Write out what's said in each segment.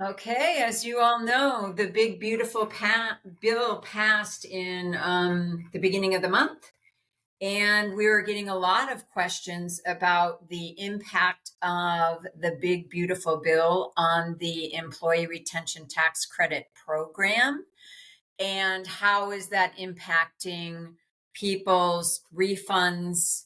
Okay, as you all know, the big beautiful bill passed in the beginning of the month, and we were getting a lot of questions about the impact of the big beautiful bill on the employee retention tax credit program, and how is that impacting people's refunds,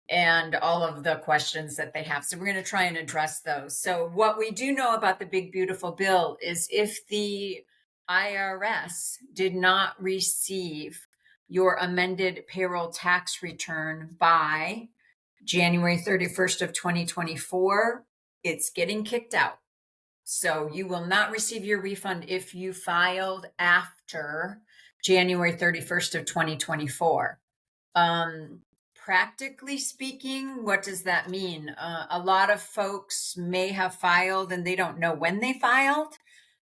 and all of the questions that they have. So we're going to try and address those. So what we do know about the big beautiful bill is if the IRS did not receive your amended payroll tax return by January 31st of 2024, it's getting kicked out. So you will not receive your refund if you filed after January 31st of 2024. Practically speaking, what does that mean? A lot of folks may have filed and they don't know when they filed.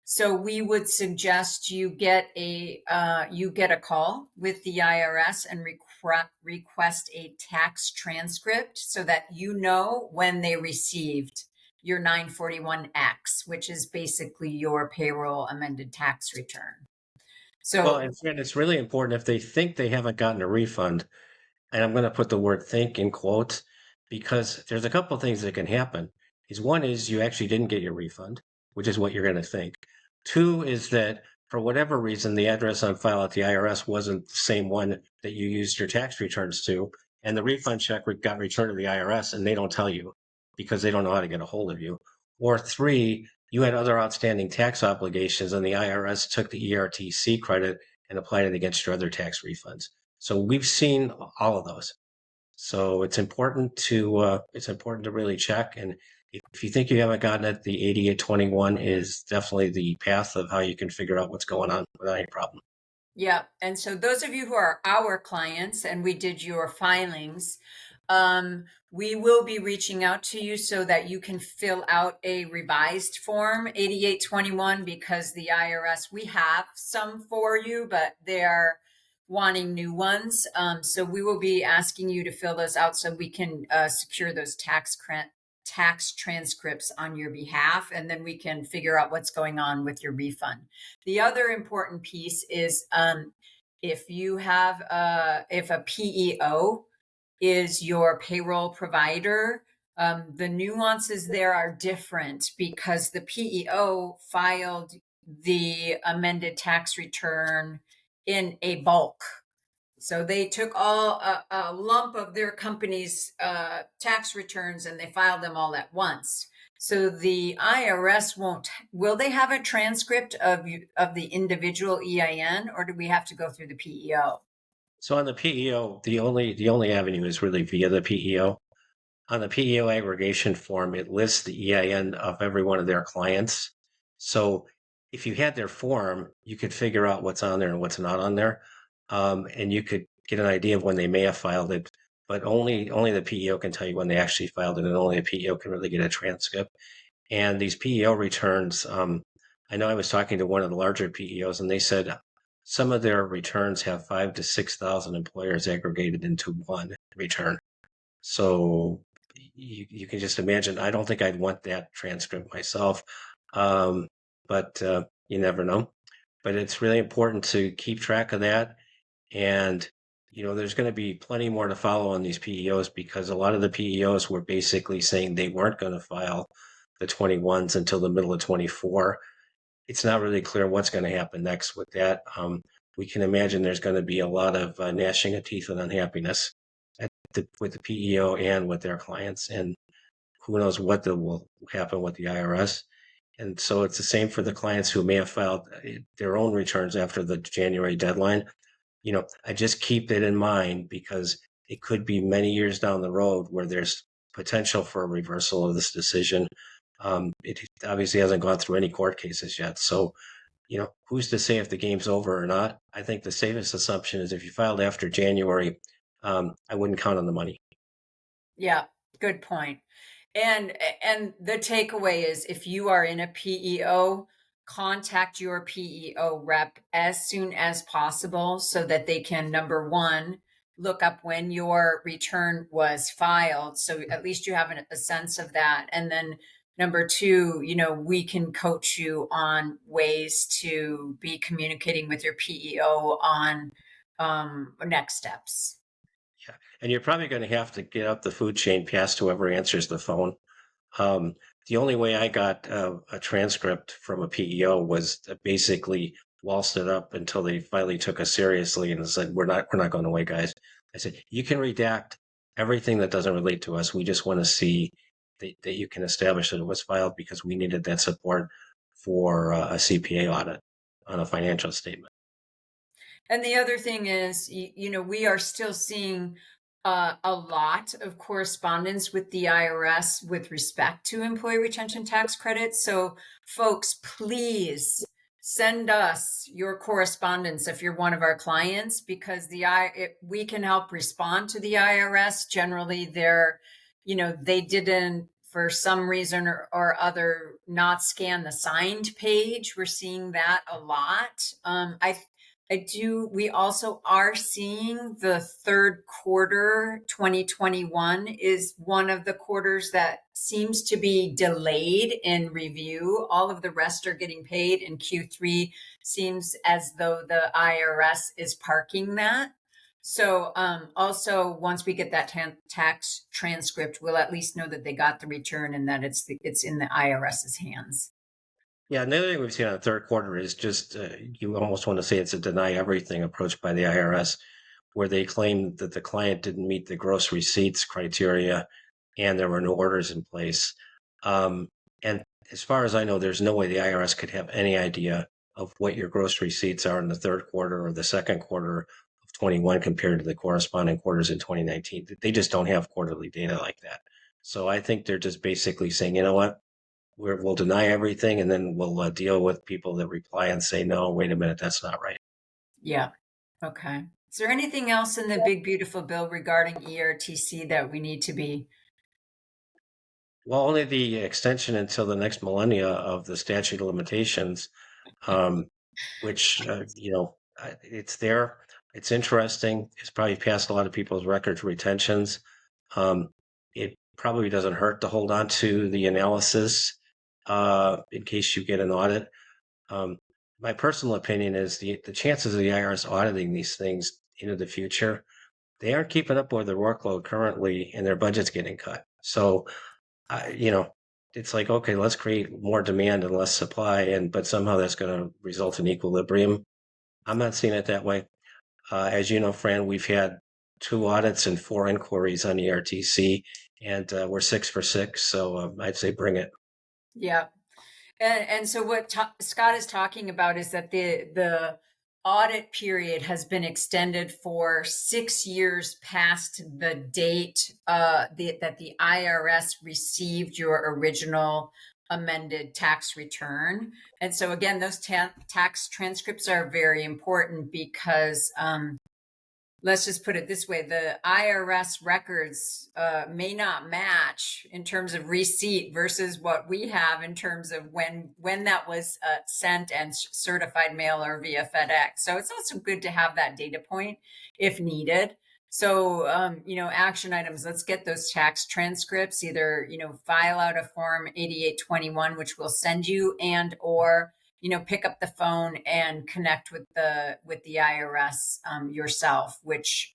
So we would suggest you get a call with the IRS and request a tax transcript so that you know when they received your 941X, which is basically your payroll amended tax return. Well, So in fact, it's really important if they think they haven't gotten a refund, and I'm going to put the word think in quotes, because there's a couple of things that can happen. One is you actually didn't get your refund, which is what you're going to think. Two is that for whatever reason, the address on file at the IRS wasn't the same one that you used your tax returns to, and the refund check got returned to the IRS and they don't tell you because they don't know how to get a hold of you. Or three, you had other outstanding tax obligations and the IRS took the ERTC credit and applied it against your other tax refunds. So we've seen all of those. So it's important to really check. And if you think you haven't gotten it, the 8821 is definitely the path of how you can figure out what's going on without any problem. yeah, and so those of you who are our clients and we did your filings, we will be reaching out to you so that you can fill out a revised form 8821 because the IRS, we have some for you, but they're wanting new ones. So we will be asking you to fill those out so we can secure those tax transcripts on your behalf, and then we can figure out what's going on with your refund. The other important piece is if a PEO is your payroll provider, the nuances there are different because the PEO filed the amended tax return in a bulk. So they took a lump of their company's tax returns and they filed them all at once. So the IRS will they have a transcript of the individual EIN, or do we have to go through the PEO? So on the PEO, the only avenue is really via the PEO. On the PEO aggregation form, it lists the EIN of every one of their clients. So if you had their form, you could figure out what's on there and what's not on there. And you could get an idea of when they may have filed it, but only the PEO can tell you when they actually filed it, and only the PEO can really get a transcript. And these PEO returns, I know I was talking to one of the larger PEOs, and they said some of their returns have 5 to 6,000 employers aggregated into one return. So you can just imagine. I don't think I'd want that transcript myself, um, but you never know. But it's really important to keep track of that. And there's going to be plenty more to follow on these PEOs because a lot of the PEOs were basically saying they weren't going to file the 21s until the middle of 24. It's not really clear what's going to happen next with that. We can imagine there's going to be a lot of gnashing of teeth and unhappiness with the PEO and with their clients, and who knows what will happen with the IRS. And so it's the same for the clients who may have filed their own returns after the January deadline. I just keep it in mind because it could be many years down the road where there's potential for a reversal of this decision. It obviously hasn't gone through any court cases yet. So, who's to say if the game's over or not? I think the safest assumption is if you filed after January, I wouldn't count on the money. Yeah, good point. And the takeaway is if you are in a PEO, contact your PEO rep as soon as possible so that they can, number one, look up when your return was filed. So at least you have a sense of that. And then Number two, we can coach you on ways to be communicating with your PEO on next steps. Yeah. And you're probably going to have to get up the food chain past whoever answers the phone. Um, the only way I got a transcript from a PEO was to basically waltzed it up until they finally took us seriously and said, we're not going away, guys." I said, "You can redact everything that doesn't relate to us. We just want to see that you can establish that it was filed because we needed that support for a CPA audit on a financial statement." And the other thing is, we are still seeing a lot of correspondence with the IRS with respect to employee retention tax credits. So, folks, please send us your correspondence if you're one of our clients, because we can help respond to the IRS. Generally, they didn't, for some reason or other, not scan the signed page. We're seeing that a lot. We also are seeing the third quarter 2021 is one of the quarters that seems to be delayed in review. All of the rest are getting paid, and Q3 seems as though the IRS is parking that. So also, once we get that tax transcript, we'll at least know that they got the return and that it's in the IRS's hands. Yeah, another thing we've seen on the third quarter is just you almost want to say it's a deny everything approach by the IRS, where they claim that the client didn't meet the gross receipts criteria and there were no orders in place. Um, and as far as I know, there's no way the IRS could have any idea of what your gross receipts are in the third quarter or the second quarter of 21 compared to the corresponding quarters in 2019. They just don't have quarterly data like that. So I think they're just basically saying, you know what? We'll deny everything and then we'll deal with people that reply and say, no, wait a minute, that's not right. Yeah. Okay. Is there anything else in the big beautiful bill regarding ERTC that we need to be? Well, only the extension until the next millennia of the statute of limitations, um, which, it's there. It's interesting. It's probably passed a lot of people's records retentions. Um, it probably doesn't hurt to hold on to the analysis in case you get an audit. Um, my personal opinion is the chances of the IRS auditing these things into the future, they aren't keeping up with their workload currently and their budget's getting cut. So, you know, it's like, okay, let's create more demand and less supply, but somehow that's going to result in equilibrium. I'm not seeing it that way. As you know, Fran, we've had 2 audits and 4 inquiries on ERTC, and we're 6 for 6. So I'd say bring it. Yeah. And so what Scott is talking about is that the audit period has been extended for 6 years past the date that the IRS received your original amended tax return. And so again, those tax transcripts are very important because let's just put it this way, the IRS records may not match in terms of receipt versus what we have in terms of when that was sent and certified mail or via FedEx. So it's also good to have that data point if needed. So action items, let's get those tax transcripts, either file out a form 8821, which we'll send you, and or pick up the phone and connect with the IRS yourself, which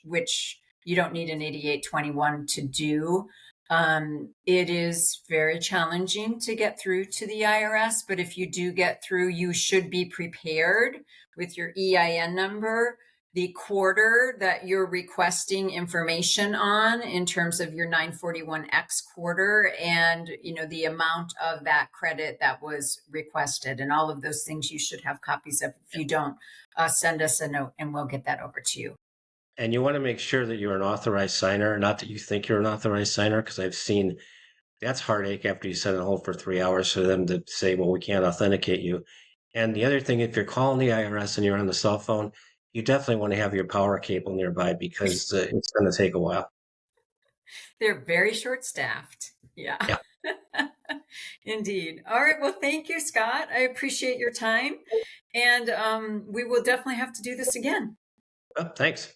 you don't need an 8821 to do. It is very challenging to get through to the IRS, but if you do get through, you should be prepared with your EIN number, the quarter that you're requesting information on in terms of your 941X quarter, and the amount of that credit that was requested, and all of those things you should have copies of. If you don't, send us a note and we'll get that over to you. And you want to make sure that you're an authorized signer, not that you think you're an authorized signer, because I've seen that's heartache after you sit on hold for 3 hours for them to say, well, we can't authenticate you. And the other thing, if you're calling the IRS and you're on the cell phone, you definitely want to have your power cable nearby because it's going to take a while. They're very short staffed. Yeah. Yeah. Indeed. All right. Well, thank you, Scott. I appreciate your time. And we will definitely have to do this again. Well, thanks.